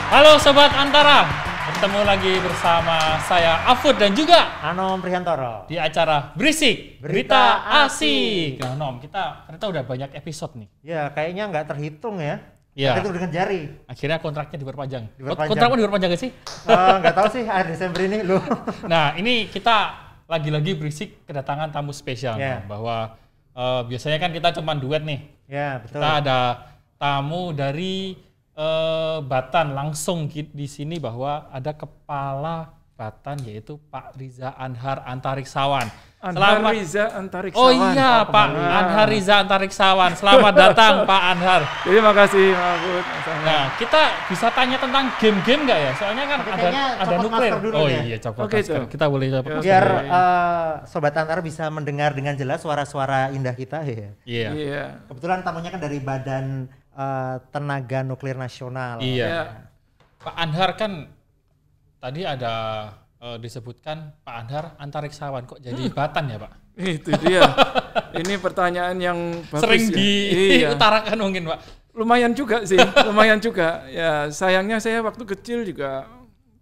Halo Sobat Antara, bertemu lagi bersama saya Afud dan juga Anom Prihantoro di acara Berisik Berita Asik. Nah Nom, kita ternyata udah banyak episode nih. Ya kayaknya nggak terhitung ya. Iya. Terhitung dengan jari. Akhirnya kontraknya diperpanjang. Diperpanjang. Kontrakmu diperpanjang gak sih? Nggak tahu sih akhir Desember ini lu. Nah ini kita lagi-lagi Berisik kedatangan tamu spesial. Ya. Bahwa biasanya kan kita cuma duet nih. Ya betul. Kita ada tamu dari Batan langsung di sini bahwa ada kepala Batan yaitu Pak Riza Anhar Antariksawan. Anhar Riza Antariksawan. Oh iya Pak Anhar Riza Antariksawan. Selamat datang Pak Anhar. Terima kasih Pak Afud. Nah kita bisa tanya tentang game-game nggak ya? Soalnya kan ada nuklir. Oh iya copot Oke, masker. Kita boleh copot masker. Biar Sobat Antara bisa mendengar dengan jelas suara-suara indah kita ya. Iya. Kebetulan tamunya kan dari Badan Tenaga Nuklir Nasional. Iya. Pak Anhar kan tadi ada disebutkan Pak Anhar Antariksawan, kok jadi Batan ya Pak? Itu dia. Ini pertanyaan yang bagus sering ya. diutarakan mungkin Pak. Lumayan juga sih, lumayan juga. Ya sayangnya saya waktu kecil juga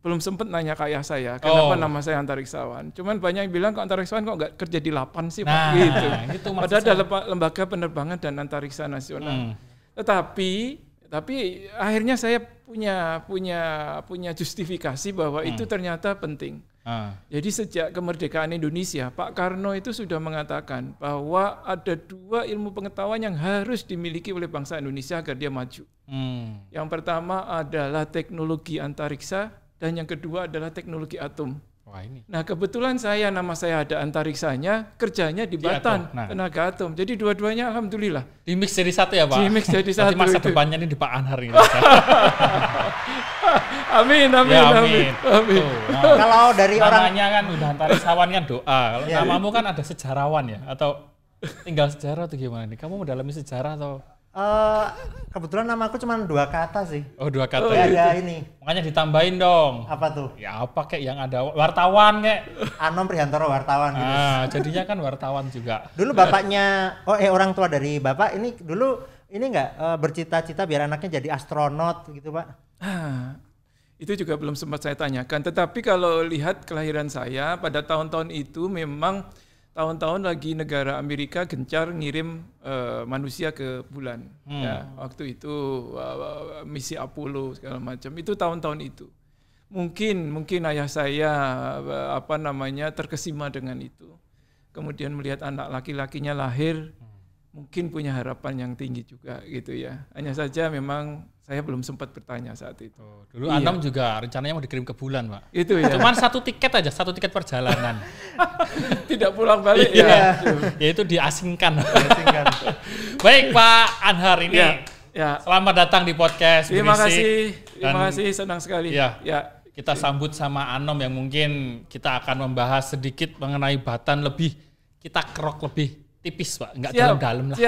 belum sempat nanya ke ayah saya kenapa nama saya Antariksawan. Cuman banyak yang bilang kok Antariksawan kok nggak kerja di Lapan sih Pak, gitu. Itu Padahal ada lembaga penerbangan dan antariksa nasional. Tetapi akhirnya saya punya justifikasi bahwa itu ternyata penting. Jadi sejak kemerdekaan Indonesia, Pak Karno itu sudah mengatakan bahwa ada dua ilmu pengetahuan yang harus dimiliki oleh bangsa Indonesia agar dia maju. Yang pertama adalah teknologi antariksa dan yang kedua adalah teknologi atom. Wah, ini. Nah kebetulan nama saya ada antariksanya, kerjanya di Batan, tenaga atom. Jadi dua-duanya alhamdulillah. Di mix jadi satu ya Pak? Di mix jadi satu. Masa depannya ini di Pak Anhar ini. Amin. Kalau dari namanya kan udah Antariksawan kan doa. Kalau namamu kan ada sejarawan ya? Atau tinggal sejarah atau gimana nih? Kamu mendalami sejarah atau? Kebetulan nama aku cuma 2 kata sih. Oh 2 kata ya. Ini. Makanya ditambahin dong. Apa tuh? Ya apa kayak yang ada wartawan kayak. Anom Prihantoro wartawan gitu. Jadinya kan wartawan juga. Dulu bapaknya, orang tua dari bapak ini dulu ini nggak bercita-cita biar anaknya jadi astronot gitu Pak? Itu juga belum sempat saya tanyakan. Tetapi kalau lihat kelahiran saya pada tahun-tahun itu memang tahun-tahun lagi negara Amerika gencar ngirim manusia ke bulan. Ya, waktu itu misi Apollo segala macam. Itu tahun-tahun itu. Mungkin ayah saya terkesima dengan itu. Kemudian melihat anak laki-lakinya lahir, mungkin punya harapan yang tinggi juga gitu ya. Hanya saja memang saya belum sempat bertanya saat itu. Dulu Anom juga rencananya mau dikirim ke bulan Pak. Itu ya. Cuman 1 tiket aja, 1 tiket perjalanan. Tidak pulang balik ya. Yaitu diasingkan. Baik Pak Anhar ini. Ya. Selamat datang di podcast Terima Berisik. Terima kasih, senang sekali. Ya. Kita sambut sama Anom yang mungkin kita akan membahas sedikit mengenai Batan lebih, kita kerok lebih tipis Pak, nggak dalam-dalam lah.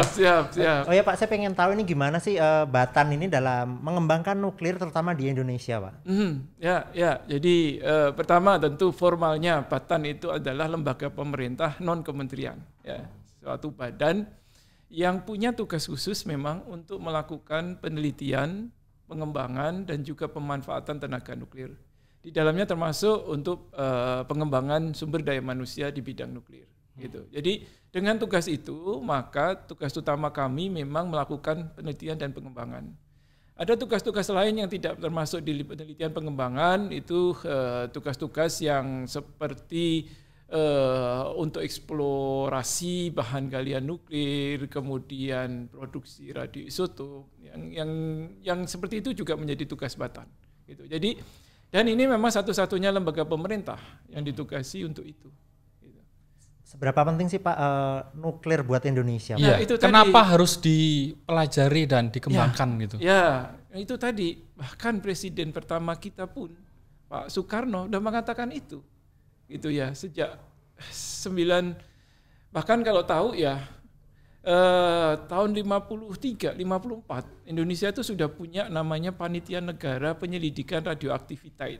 Siap. Oh ya Pak, saya pengen tahu ini gimana sih Batan ini dalam mengembangkan nuklir terutama di Indonesia Pak? Ya. Jadi pertama tentu formalnya Batan itu adalah lembaga pemerintah non kementerian, ya, suatu badan yang punya tugas khusus memang untuk melakukan penelitian, pengembangan dan juga pemanfaatan tenaga nuklir. Di dalamnya termasuk untuk pengembangan sumber daya manusia di bidang nuklir. Gitu. Jadi dengan tugas itu maka tugas utama kami memang melakukan penelitian dan pengembangan. Ada tugas-tugas lain yang tidak termasuk di penelitian pengembangan, itu tugas-tugas yang seperti untuk eksplorasi bahan galian nuklir, kemudian produksi radioisotop yang seperti itu juga menjadi tugas Batan. Gitu. Jadi dan ini memang satu-satunya lembaga pemerintah yang ditugasi untuk itu. Seberapa penting sih Pak nuklir buat Indonesia? Ya, itu kenapa harus dipelajari dan dikembangkan gitu? Ya, itu tadi bahkan presiden pertama kita pun Pak Soekarno udah mengatakan itu, gitu ya sejak bahkan kalau tahu ya tahun 54 Indonesia itu sudah punya namanya Panitia Negara Penyelidikan Radioaktivitas.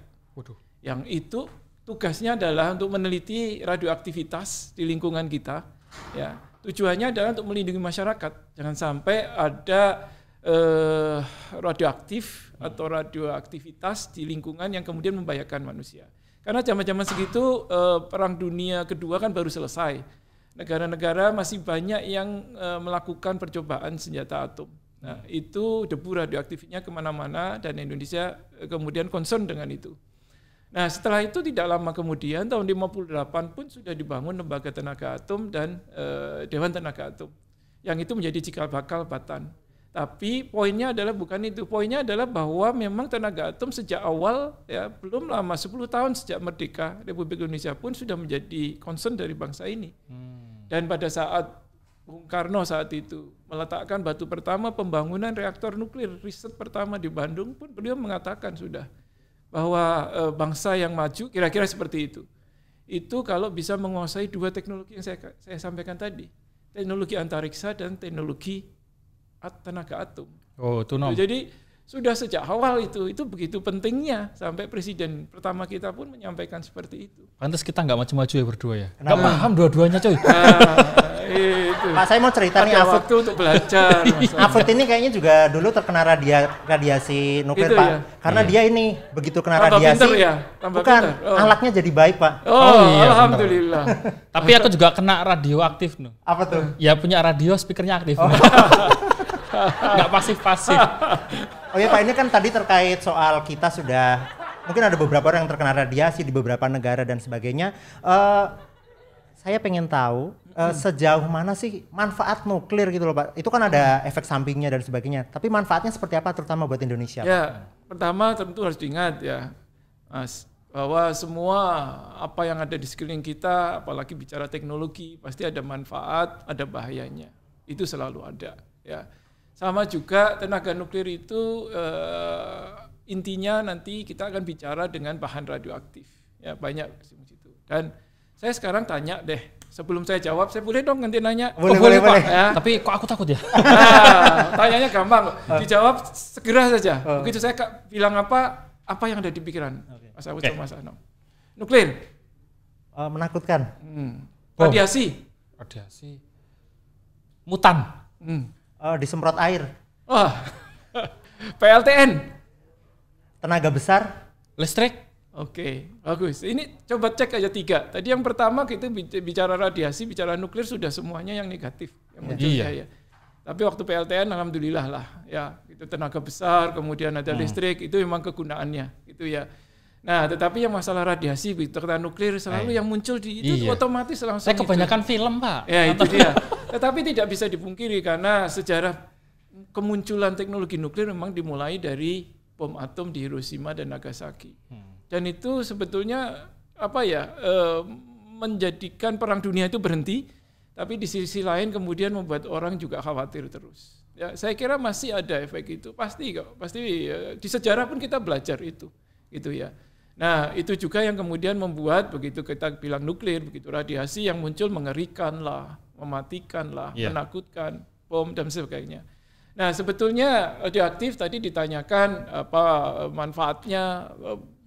Yang itu tugasnya adalah untuk meneliti radioaktivitas di lingkungan kita. Ya, tujuannya adalah untuk melindungi masyarakat. Jangan sampai ada radioaktif atau radioaktivitas di lingkungan yang kemudian membahayakan manusia. Karena zaman-zaman segitu Perang Dunia Kedua kan baru selesai. Negara-negara masih banyak yang melakukan percobaan senjata atom. Nah, itu debu radioaktifnya kemana-mana dan Indonesia kemudian concern dengan itu. Nah, setelah itu tidak lama kemudian tahun 58 pun sudah dibangun Lembaga Tenaga Atom dan Dewan Tenaga Atom. Yang itu menjadi cikal bakal Batan. Tapi poinnya adalah bukan itu. Poinnya adalah bahwa memang tenaga atom sejak awal, ya belum lama 10 tahun sejak merdeka Republik Indonesia pun sudah menjadi concern dari bangsa ini. Dan pada saat Bung Karno saat itu meletakkan batu pertama pembangunan reaktor nuklir riset pertama di Bandung pun beliau mengatakan sudah bahwa bangsa yang maju kira-kira seperti itu. Itu kalau bisa menguasai dua teknologi yang saya sampaikan tadi, teknologi antariksa dan teknologi tenaga atom. Oh, itu nom. Jadi sudah sejak awal itu begitu pentingnya sampai presiden pertama kita pun menyampaikan seperti itu. Pantes kita nggak maju-maju ya berdua ya. Nggak paham dua-duanya coy. Itu. Pak, saya mau cerita nih, Ada waktu untuk belajar. Afud ini kayaknya juga dulu terkena radiasi nuklir, Gitu Pak. ya? Karena dia ini begitu kena Tambah radiasi, pinter ya? Tambah bukan, pinter. anaknya jadi baik, Pak. Oh, iya, alhamdulillah. Tapi aku juga kena radioaktif no. Apa tuh? Ya punya radio, speakernya aktif. Nggak pasif-pasif. Oh ya Pak, ini kan tadi terkait soal kita sudah, mungkin ada beberapa orang yang terkena radiasi di beberapa negara dan sebagainya. Saya pengen tahu sejauh mana sih manfaat nuklir gitu loh Pak. Itu kan ada efek sampingnya dan sebagainya. Tapi manfaatnya seperti apa terutama buat Indonesia? Ya, pertama tentu harus diingat ya, Mas, bahwa semua apa yang ada di sekeliling kita, apalagi bicara teknologi, pasti ada manfaat, ada bahayanya. Itu selalu ada. Ya, sama juga tenaga nuklir itu intinya nanti kita akan bicara dengan bahan radioaktif. Ya, banyak di situ. Dan saya sekarang tanya deh, sebelum saya jawab, saya boleh dong nanti nanya? Boleh, Pak. boleh. Ya. Tapi kok aku takut ya? Tanyanya gampang, dijawab segera saja. Begitu saya bilang apa yang ada di pikiran Mas Awud sama Mas Anam. Nuklir. Menakutkan. Radiasi. Radiasi. Mutan. Disemprot air. Wah. PLTN. Tenaga besar. Listrik. Oke, bagus. Ini coba cek aja 3. Tadi yang pertama kita bicara radiasi, bicara nuklir sudah semuanya yang negatif yang munculnya ya. Tapi waktu PLTN alhamdulillah lah ya, itu tenaga besar, kemudian ada listrik, itu memang kegunaannya gitu ya. Nah, tetapi yang masalah radiasi, tenaga nuklir selalu yang muncul di itu otomatis langsung. Saya kebanyakan film, Pak. Ya, itu dia. Tetapi tidak bisa dipungkiri karena sejarah kemunculan teknologi nuklir memang dimulai dari bom atom di Hiroshima dan Nagasaki. Dan itu sebetulnya menjadikan perang dunia itu berhenti, tapi di sisi lain kemudian membuat orang juga khawatir terus. Ya, saya kira masih ada efek itu, pasti di sejarah pun kita belajar itu, gitu ya. Nah, itu juga yang kemudian membuat begitu kita bilang nuklir, begitu radiasi yang muncul mengerikan lah, mematikan lah, menakutkan, bom dan sebagainya. Nah, sebetulnya radioaktif tadi ditanyakan apa manfaatnya,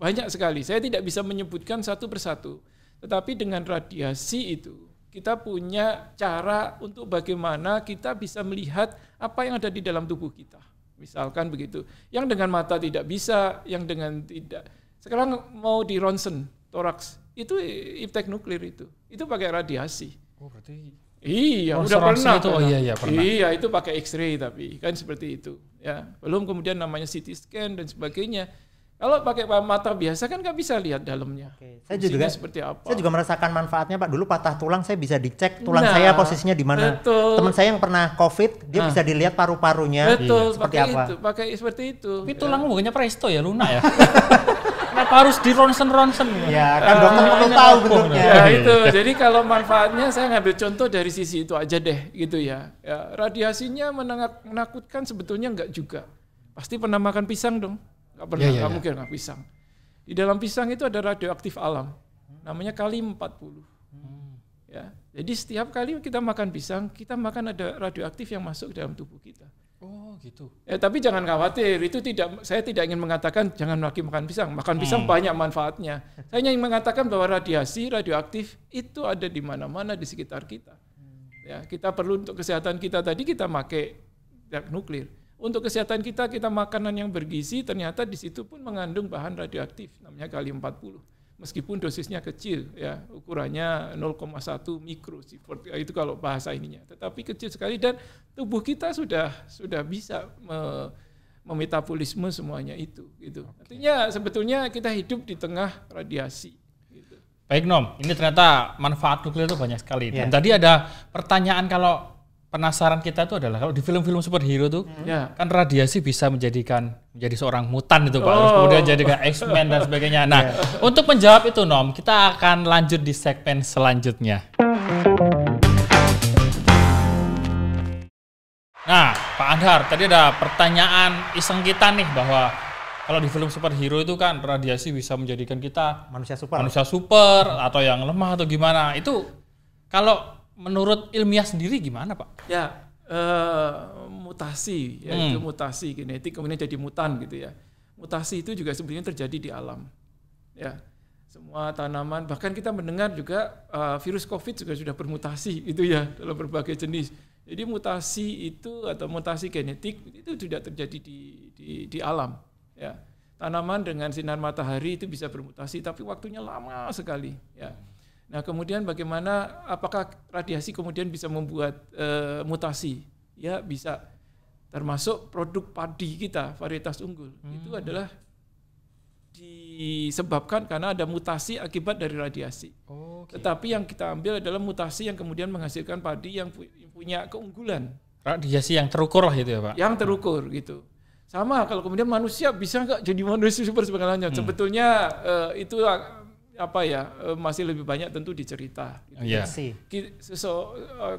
banyak sekali. Saya tidak bisa menyebutkan satu persatu. Tetapi dengan radiasi itu kita punya cara untuk bagaimana kita bisa melihat apa yang ada di dalam tubuh kita. Misalkan begitu. Yang dengan mata tidak bisa, yang dengan tidak. Sekarang mau di ronsen, toraks, itu iptek nuklir itu. Itu pakai radiasi. Oh, berarti iya, udah pernah. Itu, pernah. Iya, itu pakai X-ray tapi kan seperti itu. Ya, belum kemudian namanya CT scan dan sebagainya. Kalau pakai mata biasa kan nggak bisa lihat dalamnya. Oke. Saya juga seperti apa. Saya juga merasakan manfaatnya Pak. Dulu patah tulang saya bisa dicek tulang saya posisinya di mana. Betul. Teman saya yang pernah COVID dia bisa dilihat paru-parunya. Betul. Seperti pakai apa? itu, pakai seperti itu. Tapi tulangmu bukannya presto ya, lunak ya? Kenapa harus di ronsen? Ya kan dokter perlu tahu bentuknya. Ya itu. Jadi kalau manfaatnya saya ngambil contoh dari sisi itu aja deh, gitu ya. Ya, radiasinya menakutkan sebetulnya enggak juga. Pasti pernah makan pisang dong? Enggak pernah, enggak mungkin enggak pisang. Di dalam pisang itu ada radioaktif alam. Namanya kalium 40. Ya. Jadi setiap kali kita makan pisang, kita makan ada radioaktif yang masuk ke dalam tubuh kita. Oh gitu. Ya, tapi jangan khawatir, itu saya tidak ingin mengatakan jangan lagi makan pisang. Makan pisang banyak manfaatnya. Saya ingin mengatakan bahwa radiasi, radioaktif itu ada di mana-mana di sekitar kita. Ya, kita perlu untuk kesehatan kita tadi kita pakai nuklir. untuk kesehatan kita makanan yang bergizi ternyata di situ pun mengandung bahan radioaktif namanya kalium 40. Meskipun dosisnya kecil ya, ukurannya 0,1 mikrosievert itu kalau bahasa ininya. Tetapi kecil sekali dan tubuh kita sudah bisa memetabolisme semuanya itu gitu. Artinya sebetulnya kita hidup di tengah radiasi gitu. Baik Nom, ini ternyata manfaat nuklir itu banyak sekali. Dan Yeah. tadi ada pertanyaan kalau penasaran kita itu adalah kalau di film-film superhero tuh kan radiasi bisa menjadi seorang mutan itu Pak. Terus kemudian jadi kayak X-Men dan sebagainya. Nah, untuk menjawab itu Nom, kita akan lanjut di segmen selanjutnya. Nah, Pak Anhar, tadi ada pertanyaan iseng kita nih bahwa kalau di film superhero itu kan radiasi bisa menjadikan kita Manusia super. manusia super atau yang lemah atau gimana. Itu kalau menurut ilmiah sendiri gimana Pak? Ya, mutasi, ya itu mutasi genetik kemudian jadi mutan gitu ya. Mutasi itu juga sebenarnya terjadi di alam. Ya, semua tanaman, bahkan kita mendengar juga virus COVID juga sudah bermutasi gitu ya dalam berbagai jenis. Jadi mutasi itu atau mutasi genetik itu sudah terjadi di alam. Ya, tanaman dengan sinar matahari itu bisa bermutasi, tapi waktunya lama sekali. Ya. Nah, kemudian bagaimana, apakah radiasi kemudian bisa membuat mutasi? Ya, bisa. Termasuk produk padi kita, varietas unggul. Itu adalah disebabkan karena ada mutasi akibat dari radiasi. Tetapi yang kita ambil adalah mutasi yang kemudian menghasilkan padi yang punya keunggulan. Radiasi yang terukur lah gitu ya Pak? Yang terukur gitu. Sama kalau kemudian manusia bisa nggak jadi manusia super sebagainya. Sebetulnya itu masih lebih banyak tentu dicerita. Gitu. Iya.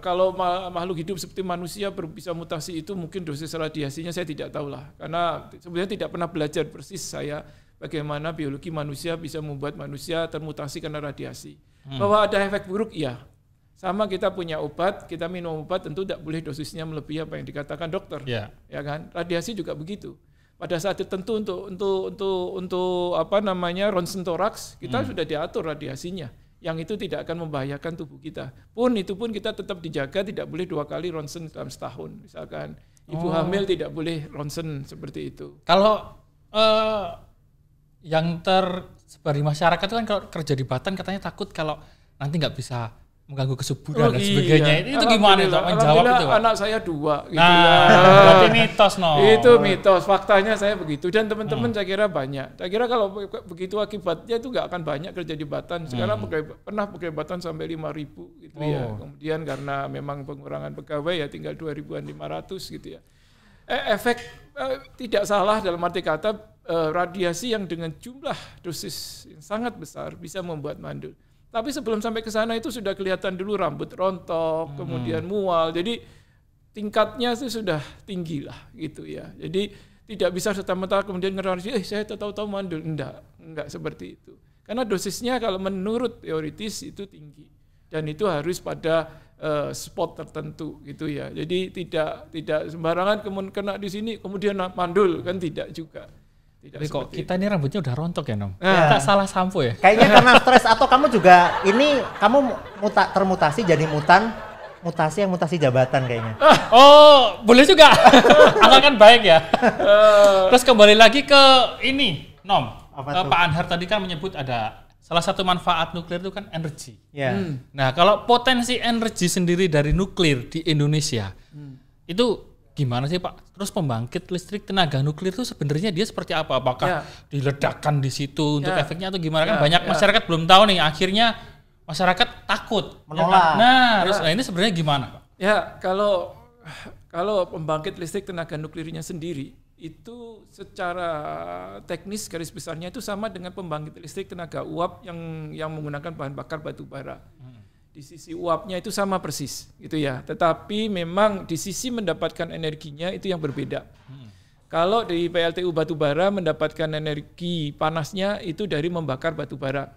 Kalau makhluk hidup seperti manusia bisa mutasi itu mungkin dosis radiasinya saya tidak tahu lah. Karena sebenarnya tidak pernah belajar persis saya bagaimana biologi manusia bisa membuat manusia termutasi karena radiasi. Bahwa ada efek buruk, iya. Sama kita punya obat, kita minum obat tentu tidak boleh dosisnya melebihi apa yang dikatakan dokter. Yeah. Ya kan? Radiasi juga begitu. Pada saat tertentu untuk ronsen toraks kita sudah diatur radiasinya yang itu tidak akan membahayakan tubuh kita. Itu pun kita tetap dijaga, tidak boleh 2 kali ronsen dalam setahun. Misalkan ibu hamil tidak boleh ronsen seperti itu. Kalau yang tersebar di masyarakat itu kan kalau kerja di Batan katanya takut kalau nanti nggak bisa mengganggu kesuburan dan sebagainya. Itu gimana itu menjawab itu Pak? Anak saya 2 gitu berarti mitos Itu mitos, faktanya saya begitu dan teman-teman saya kira banyak. Saya kira kalau begitu akibatnya itu nggak akan banyak kerja di Batan. Sekarang pernah pegawai Batan sampai 5.000 gitu ya. Kemudian karena memang pengurangan pegawai ya tinggal 2.500 gitu ya. Efek tidak salah dalam arti kata radiasi yang dengan jumlah dosis yang sangat besar bisa membuat mandul. Tapi sebelum sampai ke sana itu sudah kelihatan dulu rambut rontok, kemudian mual. Jadi tingkatnya itu sudah tinggi lah gitu ya. Jadi tidak bisa serta-merta kemudian ngerasa saya tahu-tahu mandul. Enggak seperti itu. Karena dosisnya kalau menurut teoritis itu tinggi. Dan itu harus pada spot tertentu gitu ya. Jadi tidak sembarangan kena di sini kemudian mandul kan tidak juga. Tapi kok kita ini rambutnya udah rontok ya Nom? Kita salah sampo ya? Kayaknya karena stres atau kamu juga ini kamu termutasi jadi mutasi jabatan kayaknya. Boleh juga. Asalkan baik ya. Terus kembali lagi ke ini Nom. Pak Anhar tadi kan menyebut ada salah satu manfaat nuklir itu kan energi. Yeah. Nah kalau potensi energi sendiri dari nuklir di Indonesia itu gimana sih Pak? Terus pembangkit listrik tenaga nuklir itu sebenarnya dia seperti apa? Apakah diledakkan di situ untuk efeknya atau gimana? Kan banyak masyarakat belum tahu nih. Akhirnya masyarakat takut menolak. Nah, ini sebenarnya gimana Pak? Ya kalau pembangkit listrik tenaga nuklirnya sendiri itu secara teknis garis besarnya itu sama dengan pembangkit listrik tenaga uap yang menggunakan bahan bakar batu bara. Di sisi uapnya itu sama persis gitu ya. Tetapi memang di sisi mendapatkan energinya itu yang berbeda. Kalau di PLTU batu bara mendapatkan energi panasnya itu dari membakar batu bara.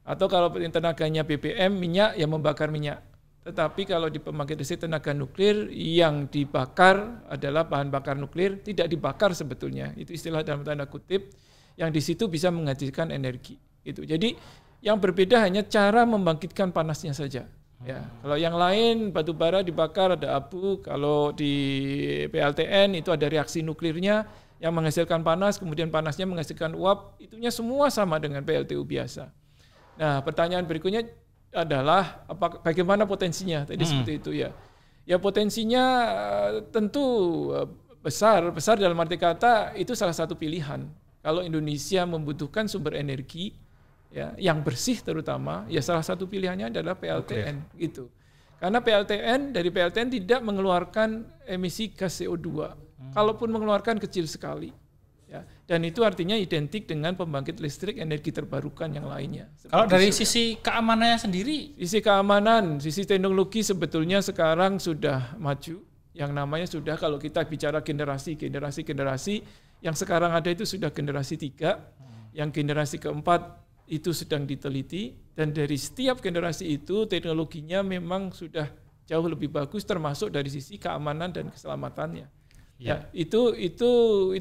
Atau kalau tenaganya BBM minyak ya membakar minyak. Tetapi kalau di pembangkit listrik tenaga nuklir yang dibakar adalah bahan bakar nuklir, tidak dibakar sebetulnya. Itu istilah dalam tanda kutip yang di situ bisa menghasilkan energi gitu. Jadi yang berbeda hanya cara membangkitkan panasnya saja. Ya, kalau yang lain batu bara dibakar ada abu, kalau di PLTN itu ada reaksi nuklirnya yang menghasilkan panas, kemudian panasnya menghasilkan uap, itunya semua sama dengan PLTU biasa. Nah, pertanyaan berikutnya adalah bagaimana potensinya? Tadi seperti itu ya. Ya potensinya tentu besar dalam arti kata itu salah satu pilihan. Kalau Indonesia membutuhkan sumber energi ya, yang bersih terutama, ya salah satu pilihannya adalah PLTN gitu. Karena dari PLTN tidak mengeluarkan emisi gas CO2. Kalaupun mengeluarkan kecil sekali. Ya, dan itu artinya identik dengan pembangkit listrik energi terbarukan yang lainnya. Kalau dari sisi keamanannya sendiri? Sisi keamanan, sisi teknologi sebetulnya sekarang sudah maju. Yang namanya sudah kalau kita bicara generasi yang sekarang ada itu sudah generasi 3, yang generasi keempat itu sedang diteliti, dan dari setiap generasi itu teknologinya memang sudah jauh lebih bagus termasuk dari sisi keamanan dan keselamatannya. Ya, itu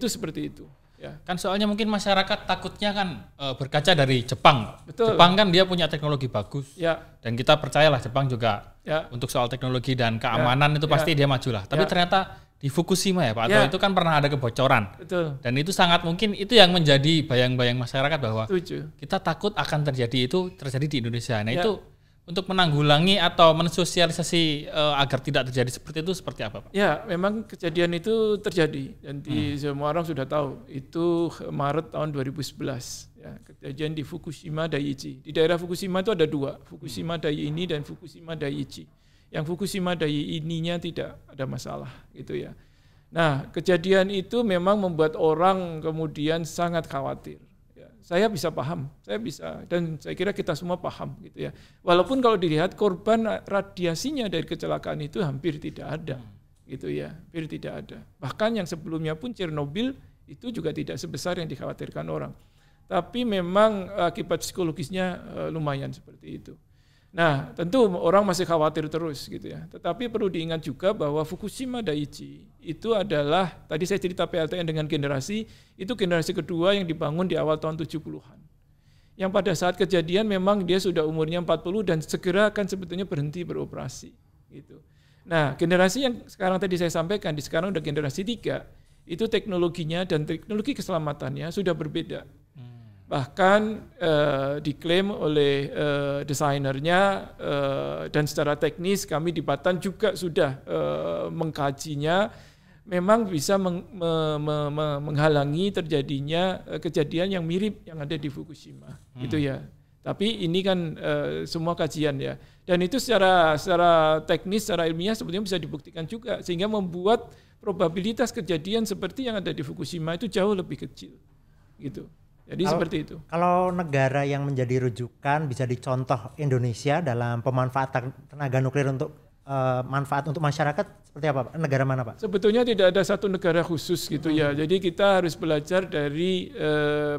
seperti itu. Ya. Kan soalnya mungkin masyarakat takutnya kan berkaca dari Jepang. Betul. Jepang kan dia punya teknologi bagus. Ya. Dan kita percayalah Jepang juga untuk soal teknologi dan keamanan itu pasti dia maju lah. Tapi ternyata di Fukushima ya Pak Atau itu kan pernah ada kebocoran. Betul. Dan itu sangat mungkin itu yang menjadi bayang-bayang masyarakat bahwa kita takut akan terjadi di Indonesia. Nah itu untuk menanggulangi atau mensosialisasi agar tidak terjadi seperti itu seperti apa Pak? Ya memang kejadian itu terjadi dan semua orang sudah tahu itu Maret tahun 2011 ya, kejadian di Fukushima Daiichi. Di daerah Fukushima itu ada 2, Fukushima Daiichi dan Fukushima Daiichi. Yang Fukushima Daiichi-nya tidak ada masalah gitu ya. Nah, kejadian itu memang membuat orang kemudian sangat khawatir. Ya, saya bisa paham, dan saya kira kita semua paham gitu ya. Walaupun kalau dilihat korban radiasinya dari kecelakaan itu hampir tidak ada gitu ya, hampir tidak ada. Bahkan yang sebelumnya pun Chernobyl itu juga tidak sebesar yang dikhawatirkan orang. Tapi memang akibat psikologisnya lumayan seperti itu. Nah, tentu orang masih khawatir terus gitu ya. Tetapi perlu diingat juga bahwa Fukushima Daiichi itu adalah, tadi saya cerita PLTN dengan generasi kedua yang dibangun di awal tahun 70-an. Yang pada saat kejadian memang dia sudah umurnya 40 dan segera akan sebetulnya berhenti beroperasi gitu. Nah, generasi yang sekarang tadi saya sampaikan, sekarang udah generasi 3, itu teknologinya dan teknologi keselamatannya sudah berbeda. Bahkan diklaim oleh desainernya dan secara teknis kami di Batan juga sudah mengkajinya, memang bisa menghalangi terjadinya kejadian yang mirip yang ada di Fukushima gitu ya. Tapi ini kan semua kajian ya, dan itu secara teknis, secara ilmiah sebetulnya bisa dibuktikan juga, sehingga membuat probabilitas kejadian seperti yang ada di Fukushima itu jauh lebih kecil gitu. Jadi seperti itu. Kalau negara yang menjadi rujukan bisa dicontoh Indonesia dalam pemanfaatan tenaga nuklir untuk manfaat untuk masyarakat seperti apa Pak? Negara mana Pak? Sebetulnya tidak ada satu negara khusus gitu ya. Jadi kita harus belajar dari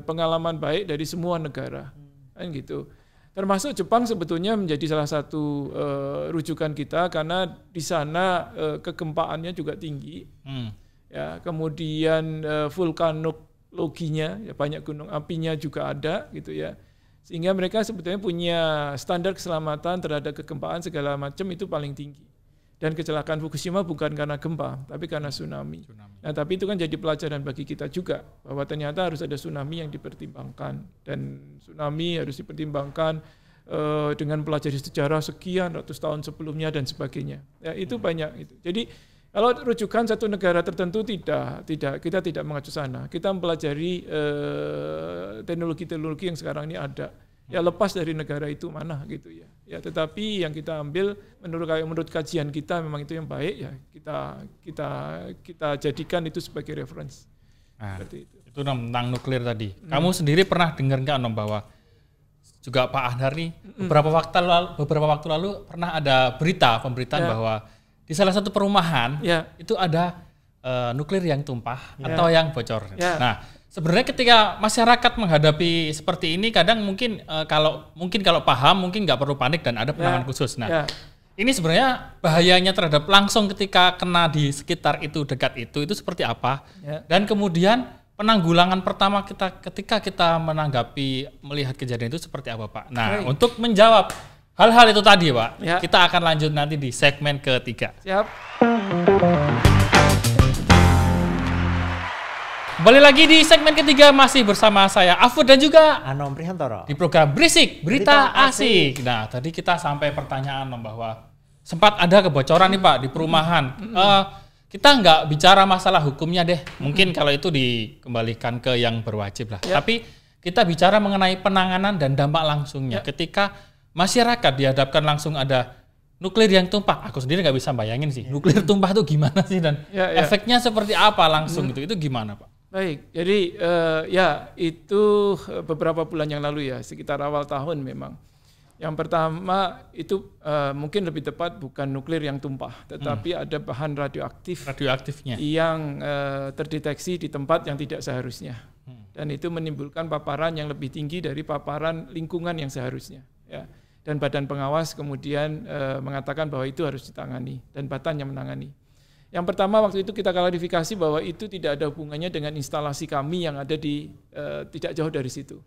pengalaman baik dari semua negara. Kan gitu. Termasuk Jepang sebetulnya menjadi salah satu rujukan kita karena di sana kegempaannya juga tinggi. Ya, kemudian vulkanologinya, ya banyak gunung apinya juga ada gitu ya, sehingga mereka sebetulnya punya standar keselamatan terhadap kegempaan segala macam itu paling tinggi. Dan kecelakaan Fukushima bukan karena gempa, tapi karena tsunami. Nah, tapi itu kan jadi pelajaran bagi kita juga bahwa ternyata harus ada tsunami yang dipertimbangkan, dan tsunami harus dipertimbangkan dengan pelajari sejarah sekian ratus tahun sebelumnya dan sebagainya. Ya, itu banyak itu. Jadi kalau rujukan satu negara tertentu kita tidak mengacu sana. Kita mempelajari teknologi-teknologi yang sekarang ini ada. Ya lepas dari negara itu mana gitu ya. Ya tetapi yang kita ambil menurut kajian kita memang itu yang baik ya. Kita jadikan itu sebagai reference. Nah, seperti itu. Itu tentang nuklir tadi. Kamu sendiri pernah dengar nggak Om bahwa juga Pak Ahdar nih beberapa waktu lalu pernah ada pemberitaan bahwa di salah satu perumahan itu ada nuklir yang tumpah atau yang bocor. Nah, sebenarnya ketika masyarakat menghadapi seperti ini, kadang mungkin kalau paham mungkin nggak perlu panik dan ada penanganan khusus. Nah, ini sebenarnya bahayanya terhadap langsung ketika kena di sekitar itu, dekat itu seperti apa? Dan kemudian penanggulangan pertama ketika kita melihat kejadian itu seperti apa, Pak? Nah, untuk menjawab hal-hal itu tadi Pak, Ya. kita akan lanjut nanti di segmen ketiga. Siap. Kembali lagi di segmen ketiga masih bersama saya Afud dan juga Anom Prihantoro. di program Berisik Berita Berita Asik. Nah tadi kita sampai pertanyaan bahwa sempat ada kebocoran nih Pak di perumahan. Kita nggak bicara masalah hukumnya deh. Mungkin kalau itu dikembalikan ke yang berwajib lah. Ya. Tapi kita bicara mengenai penanganan dan dampak langsungnya. Ketika masyarakat dihadapkan langsung ada nuklir yang tumpah. Aku sendiri nggak bisa bayangin sih. Nuklir tumpah itu gimana sih dan efeknya seperti apa langsung itu gimana Pak? Baik, jadi ya itu beberapa bulan yang lalu ya, sekitar awal tahun memang. Yang pertama itu mungkin lebih tepat bukan nuklir yang tumpah, tetapi ada bahan Radioaktifnya. yang terdeteksi di tempat yang tidak seharusnya. Dan itu menimbulkan paparan yang lebih tinggi dari paparan lingkungan yang seharusnya. Ya. Dan badan pengawas kemudian mengatakan bahwa itu harus ditangani dan Batan yang menangani. Yang pertama waktu itu kita klarifikasi bahwa itu tidak ada hubungannya dengan instalasi kami yang ada di tidak jauh dari situ.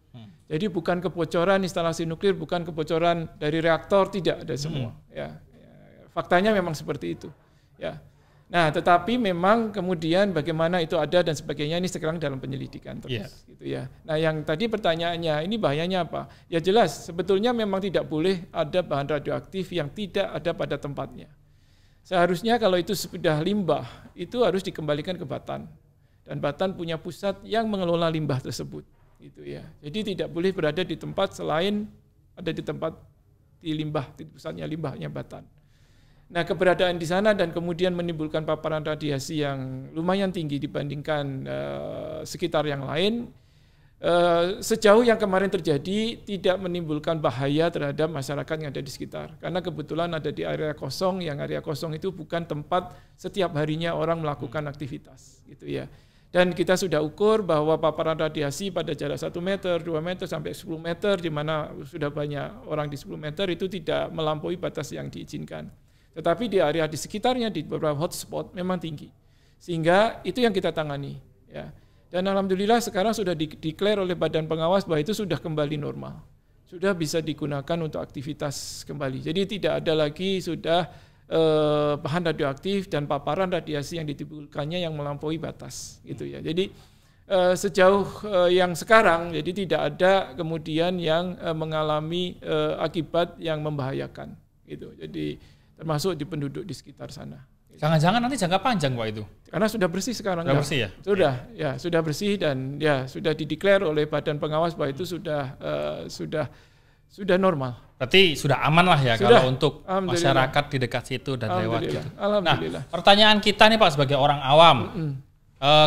Jadi bukan kebocoran instalasi nuklir, bukan kebocoran dari reaktor, tidak ada semua. Ya, faktanya memang seperti itu. Ya. Nah, tetapi memang kemudian bagaimana itu ada dan sebagainya ini sekarang dalam penyelidikan terus, gitu ya. Nah, yang tadi pertanyaannya ini bahayanya apa? Ya jelas, sebetulnya memang tidak boleh ada bahan radioaktif yang tidak ada pada tempatnya. Seharusnya kalau itu sudah limbah, itu harus dikembalikan ke Batan. Dan Batan punya pusat yang mengelola limbah tersebut. Gitu ya. Jadi tidak boleh berada di tempat selain ada di tempat di limbah, di pusatnya limbahnya Batan. Nah keberadaan di sana dan kemudian menimbulkan paparan radiasi yang lumayan tinggi dibandingkan sekitar yang lain, sejauh yang kemarin terjadi tidak menimbulkan bahaya terhadap masyarakat yang ada di sekitar. Karena kebetulan ada di area kosong, yang area kosong itu bukan tempat setiap harinya orang melakukan aktivitas. Gitu ya. Dan kita sudah ukur bahwa paparan radiasi pada jarak 1 meter, 2 meter, sampai 10 meter, di mana sudah banyak orang di 10 meter itu tidak melampaui batas yang diizinkan. Tetapi di area di sekitarnya, di beberapa hotspot memang tinggi. Sehingga itu yang kita tangani. Ya. Dan alhamdulillah sekarang sudah dideklar oleh Badan Pengawas bahwa itu sudah kembali normal. Sudah bisa digunakan untuk aktivitas kembali. Jadi tidak ada lagi sudah bahan radioaktif dan paparan radiasi yang ditimbulkannya yang melampaui batas. Gitu ya. Jadi sejauh yang sekarang, jadi tidak ada kemudian yang mengalami akibat yang membahayakan. Gitu. Jadi termasuk di penduduk di sekitar sana. Jangan-jangan nanti jangka panjang Pak itu? Karena sudah bersih sekarang. Sudah bersih ya? Sudah bersih dan ya sudah dideklar oleh Badan Pengawas bahwa itu sudah normal. Berarti sudah aman lah ya Sudah. kalau untuk masyarakat di dekat situ dan lewat gitu. Alhamdulillah. Nah, pertanyaan kita nih Pak sebagai orang awam,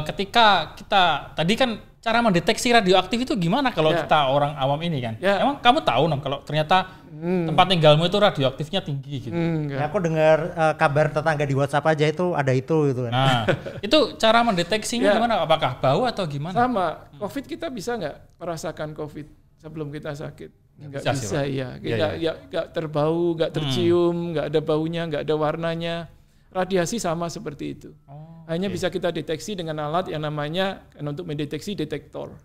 ketika kita tadi kan cara mendeteksi radioaktif itu gimana kalau kita orang awam ini kan? Emang kamu tahu kalau ternyata tempat tinggalmu itu radioaktifnya tinggi gitu? Ya, aku dengar kabar tetangga di WhatsApp aja itu ada itu gitu kan. Nah, itu cara mendeteksinya gimana? Apakah bau atau gimana? Sama, COVID kita bisa nggak merasakan COVID sebelum kita sakit? Nggak bisa ya. Kita nggak terbau, nggak tercium, nggak ada baunya, nggak ada warnanya. Radiasi sama seperti itu. Hanya bisa kita deteksi dengan alat yang namanya untuk mendeteksi detektor.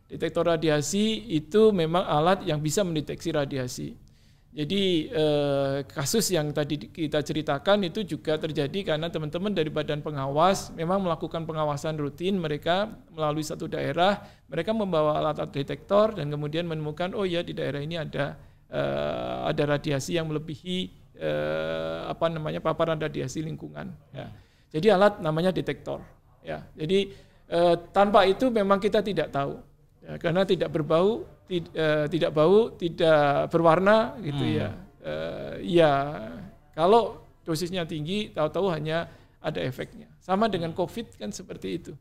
Detektor radiasi itu memang alat yang bisa mendeteksi radiasi. Jadi kasus yang tadi kita ceritakan itu juga terjadi karena teman-teman dari Badan Pengawas memang melakukan pengawasan rutin mereka melalui satu daerah, mereka membawa alat detektor dan kemudian menemukan oh ya di daerah ini ada radiasi yang melebihi paparan radiasi lingkungan. Ya. Jadi alat namanya detektor. Ya. Jadi tanpa itu memang kita tidak tahu. Ya, karena tidak berbau, tidak bau, tidak berwarna, gitu ya. Ya, kalau dosisnya tinggi, tahu-tahu hanya ada efeknya. Sama dengan COVID kan seperti itu.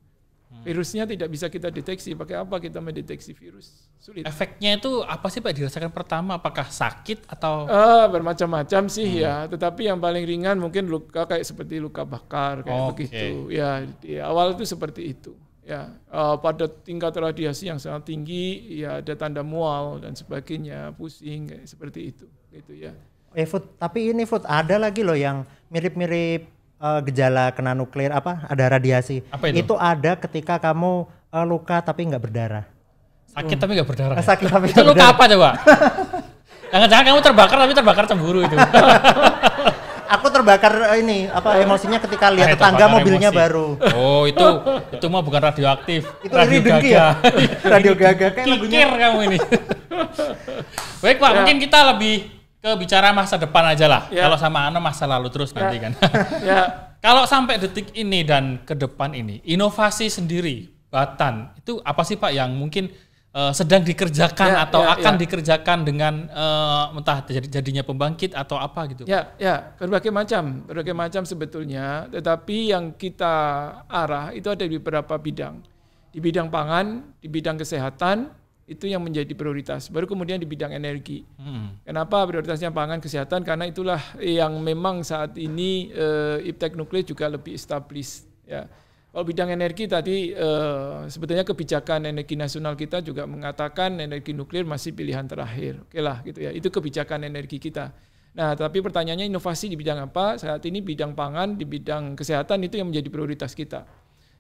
Virusnya tidak bisa kita deteksi. Pakai apa kita mendeteksi virus? Sulit. Efeknya itu apa sih Pak dirasakan pertama? Apakah sakit atau? Bermacam-macam sih ya. Tetapi yang paling ringan mungkin luka kayak seperti luka bakar kayak begitu. Ya, di awal itu seperti itu. Ya, pada tingkat radiasi yang sangat tinggi, ya ada tanda mual dan sebagainya, pusing kayak seperti itu, gitu ya. Food, tapi ini Food ada lagi loh yang mirip-mirip gejala kena nuklir ada radiasi. Apa itu? Itu ada ketika kamu luka tapi nggak berdarah. Sakit tapi nggak berdarah. Sakit tapi itu nggak luka berdarah. apa coba? Jangan-jangan kamu terbakar tapi terbakar cemburu itu. Aku terbakar emosinya ketika lihat tetangga mobilnya emosi. baru. Oh, itu mah bukan radioaktif. Itu iri dengki ya. Radio Gaga kayak lagunya. Kikir kamu ini. Baik Pak, mungkin kita lebih ke bicara masa depan aja lah. Kalau sama Ano masa lalu terus nanti kan. Kalau sampai detik ini dan ke depan ini, inovasi sendiri Batan itu apa sih Pak yang mungkin sedang dikerjakan atau akan dikerjakan dengan entah jadinya pembangkit atau apa gitu? Berbagai macam sebetulnya. Tetapi yang kita arah itu ada di beberapa bidang. Di bidang pangan, di bidang kesehatan itu yang menjadi prioritas. Baru kemudian di bidang energi. Kenapa prioritasnya pangan, kesehatan? Karena itulah yang memang saat ini Iptek Nuklir juga lebih established. Ya. Kalau bidang energi tadi sebetulnya kebijakan energi nasional kita juga mengatakan energi nuklir masih pilihan terakhir. Oke lah gitu ya. Itu kebijakan energi kita. Nah, tapi pertanyaannya inovasi di bidang apa? Saat ini bidang pangan, di bidang kesehatan itu yang menjadi prioritas kita.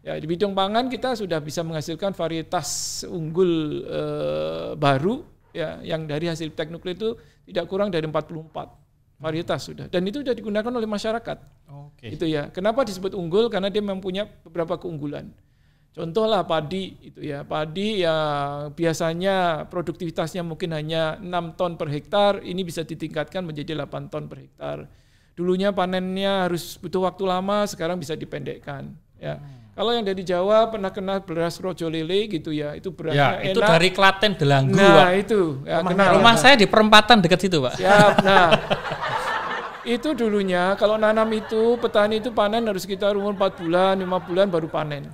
Ya, di bidang pangan kita sudah bisa menghasilkan varietas unggul baru ya yang dari hasil Iptek Nuklir itu tidak kurang dari 44 varietas sudah, dan itu sudah digunakan oleh masyarakat. Itu ya. Kenapa disebut unggul? Karena dia mempunyai beberapa keunggulan. Contohlah padi itu ya. Padi yang biasanya produktivitasnya mungkin hanya 6 ton per hektar, ini bisa ditingkatkan menjadi 8 ton per hektar. Dulunya panennya harus butuh waktu lama, sekarang bisa dipendekkan ya. Kalau yang dari Jawa pernah kenal beras rojo lele gitu ya, itu berasnya enak. Itu dari Klaten Delanggu. Nah, itu. Ya, rumah saya di perempatan dekat situ, Pak. Siap. Nah, itu dulunya kalau nanam itu petani itu panen harus sekitar umur 4 bulan, 5 bulan baru panen.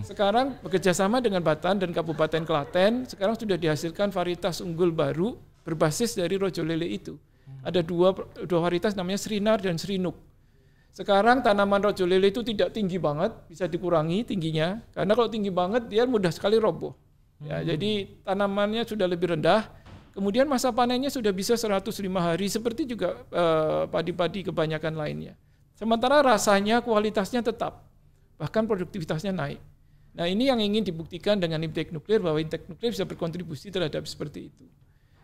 Sekarang bekerja sama dengan Batan dan Kabupaten Klaten, sekarang sudah dihasilkan varietas unggul baru berbasis dari rojo lele itu. Ada dua varietas namanya Srinar dan Srinuk. Sekarang tanaman rojo lele itu tidak tinggi banget, bisa dikurangi tingginya, karena kalau tinggi banget dia mudah sekali roboh. Ya, jadi tanamannya sudah lebih rendah. Kemudian masa panennya sudah bisa 105 hari seperti juga padi-padi kebanyakan lainnya. Sementara rasanya, kualitasnya tetap, bahkan produktivitasnya naik. Nah, ini yang ingin dibuktikan dengan Iptek Nuklir, bahwa Iptek Nuklir bisa berkontribusi terhadap seperti itu.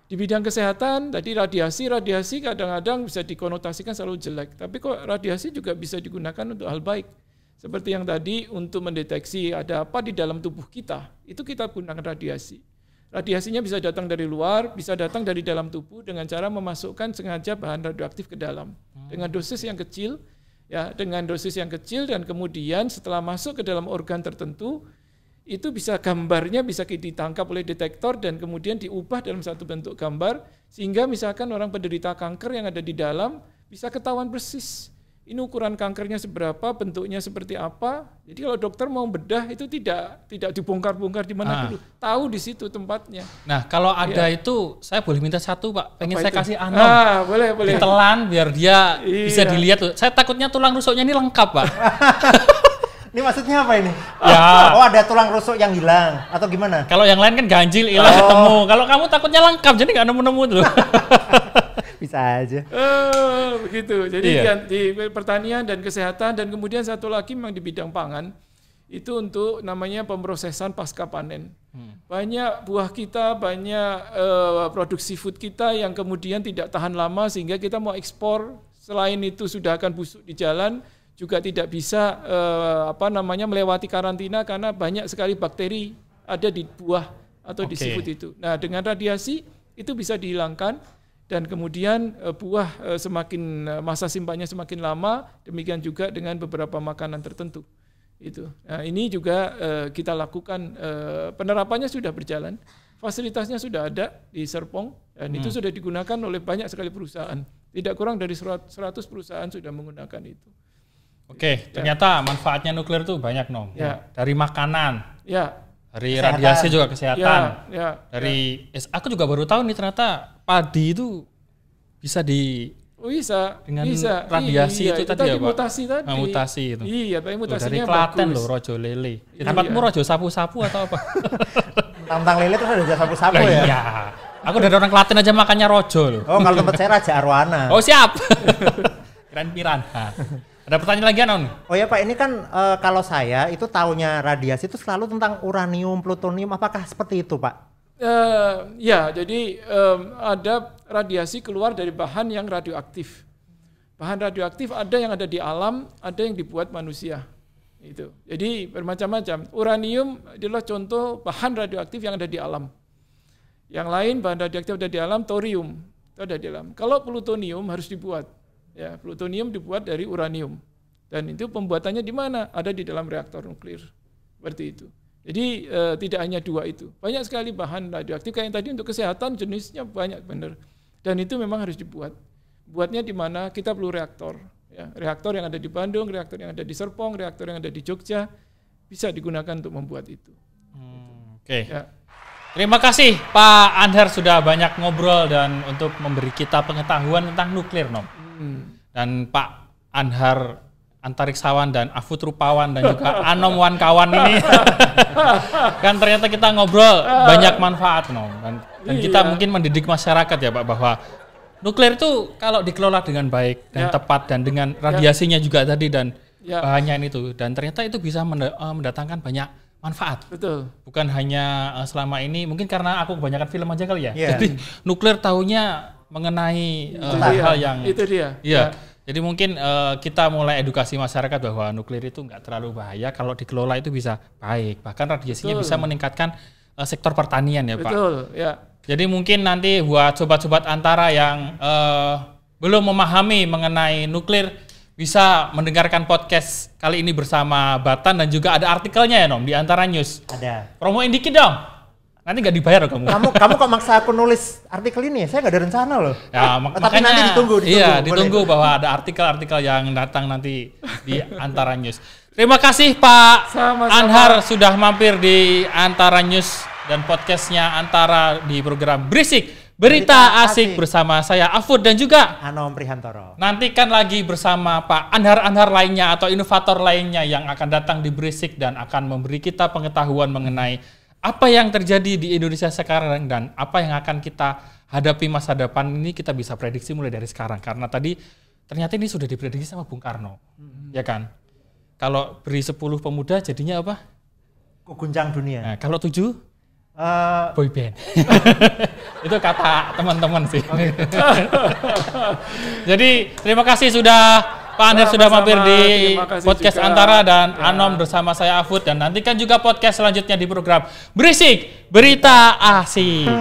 Di bidang kesehatan, tadi radiasi kadang-kadang bisa dikonotasikan selalu jelek, tapi kok radiasi juga bisa digunakan untuk hal baik. Seperti yang tadi untuk mendeteksi ada apa di dalam tubuh kita, itu kita gunakan radiasi. Radiasinya bisa datang dari luar, bisa datang dari dalam tubuh dengan cara memasukkan sengaja bahan radioaktif ke dalam dengan dosis yang kecil, ya, dan kemudian setelah masuk ke dalam organ tertentu, itu bisa gambarnya bisa ditangkap oleh detektor dan kemudian diubah dalam satu bentuk gambar sehingga misalkan orang penderita kanker yang ada di dalam bisa ketahuan persis. Ini ukuran kankernya seberapa, bentuknya seperti apa. Jadi kalau dokter mau bedah itu tidak dibongkar-bongkar di mana dulu, tahu di situ tempatnya. Nah, kalau ada itu saya boleh minta satu, Pak. Pengen saya kasih Anom. Boleh. Ditelan biar dia bisa dilihat. Saya takutnya tulang rusuknya ini lengkap, Pak. Ini maksudnya apa ini? Ya. Oh, ada tulang rusuk yang hilang atau gimana? Kalau yang lain kan ganjil hilang ketemu. Kalau kamu takutnya lengkap, jadi nggak nemu-nemu dulu. Bisa aja. Begitu. Jadi di pertanian dan kesehatan dan kemudian satu lagi memang di bidang pangan itu untuk namanya pemrosesan pasca panen. Banyak buah kita, banyak produksi food kita yang kemudian tidak tahan lama sehingga kita mau ekspor. Selain itu sudah akan busuk di jalan, juga tidak bisa melewati karantina karena banyak sekali bakteri ada di buah atau di seafood itu. Nah, dengan radiasi itu bisa dihilangkan dan kemudian buah semakin masa simpannya semakin lama, demikian juga dengan beberapa makanan tertentu. Itu. Nah, ini juga kita lakukan, penerapannya sudah berjalan, fasilitasnya sudah ada di Serpong dan itu sudah digunakan oleh banyak sekali perusahaan. Tidak kurang dari 100 perusahaan sudah menggunakan itu. Oke, ternyata manfaatnya nuklir tuh banyak, Nom. Ya. Dari makanan, dari kesehatan. radiasi juga kesehatan. Dari aku juga baru tahu nih ternyata padi itu bisa dengan radiasi itu tadi ya, Pak. Mutasi tadi. Mutasi itu. Iya, tapi mutasinya dari Klaten bagus. loh, rojo lele. Tempatmu rojo sapu-sapu atau apa? Tentang lele terus ada sapu-sapu ya? Iya. Aku dari orang Klaten aja makannya rojo loh. Oh, kalau tempat saya Raja Arwana. Oh, siap. Keren piranha. Ada pertanyaan lagi, Anon? Oh ya Pak, ini kan kalau saya itu taunya radiasi itu selalu tentang uranium, plutonium, apakah seperti itu Pak? Ya, jadi ada radiasi keluar dari bahan yang radioaktif. Bahan radioaktif ada yang ada di alam, ada yang dibuat manusia. Itu. Jadi bermacam-macam. Uranium adalah contoh bahan radioaktif yang ada di alam. Yang lain bahan radioaktif ada di alam, thorium itu ada di alam. Kalau plutonium harus dibuat. Ya, plutonium dibuat dari uranium. Dan itu pembuatannya di mana? Ada di dalam reaktor nuklir. Seperti itu. Jadi tidak hanya dua itu. Banyak sekali bahan radioaktif kayak yang tadi untuk kesehatan jenisnya banyak benar. Dan itu memang harus dibuat. Buatnya di mana? Kita perlu reaktor. Ya, reaktor yang ada di Bandung, reaktor yang ada di Serpong, reaktor yang ada di Jogja bisa digunakan untuk membuat itu. Oke. Ya. Terima kasih Pak Anhar sudah banyak ngobrol dan untuk memberi kita pengetahuan tentang nuklir, Nom. Dan Pak Anhar Antariksawan dan Afud Rupawan dan juga Anom Wan kawan ini kan ternyata kita ngobrol banyak manfaat, Nom. Dan kita mungkin mendidik masyarakat ya Pak bahwa nuklir itu kalau dikelola dengan baik dan tepat dan dengan radiasinya juga tadi dan bahannya itu dan ternyata itu bisa mendatangkan banyak manfaat. Betul. Bukan hanya selama ini mungkin karena aku kebanyakan film aja kali ya. Jadi nuklir tahunya mengenai hal-hal yang itu dia. Iya. Jadi mungkin kita mulai edukasi masyarakat bahwa nuklir itu enggak terlalu bahaya kalau dikelola itu bisa baik. Bahkan radiasinya bisa meningkatkan sektor pertanian ya Pak. Betul, ya. Jadi mungkin nanti buat sobat-sobat Antara yang belum memahami mengenai nuklir bisa mendengarkan podcast kali ini bersama Batan dan juga ada artikelnya ya Nom di Antara News. Ada. Promoin dikit dong. Nanti nggak dibayar loh kamu. Kamu kok maksa aku nulis artikel ini ya? Saya nggak ada rencana loh. Ya, tapi nanti ditunggu. Iya, ditunggu bahwa ada artikel-artikel yang datang nanti di Antara News. Terima kasih Pak Anhar sudah mampir di Antara News dan podcastnya Antara di program Berisik Berita Asik bersama saya Afud dan juga Anom Prihantoro. Nantikan lagi bersama Pak Anhar-Anhar lainnya atau inovator lainnya yang akan datang di Berisik dan akan memberi kita pengetahuan mengenai apa yang terjadi di Indonesia sekarang dan apa yang akan kita hadapi masa depan ini kita bisa prediksi mulai dari sekarang karena tadi ternyata ini sudah diprediksi sama Bung Karno, ya kan? Kalau beri 10 pemuda jadinya apa? Guncang dunia. Nah, kalau 7? Boy band. Itu kata teman-teman sih. Okay. Jadi terima kasih sudah Pak Anhar sudah mampir di podcast juga. Antara dan Anom bersama saya Afud dan nantikan juga podcast selanjutnya di program Berisik Berita Asik.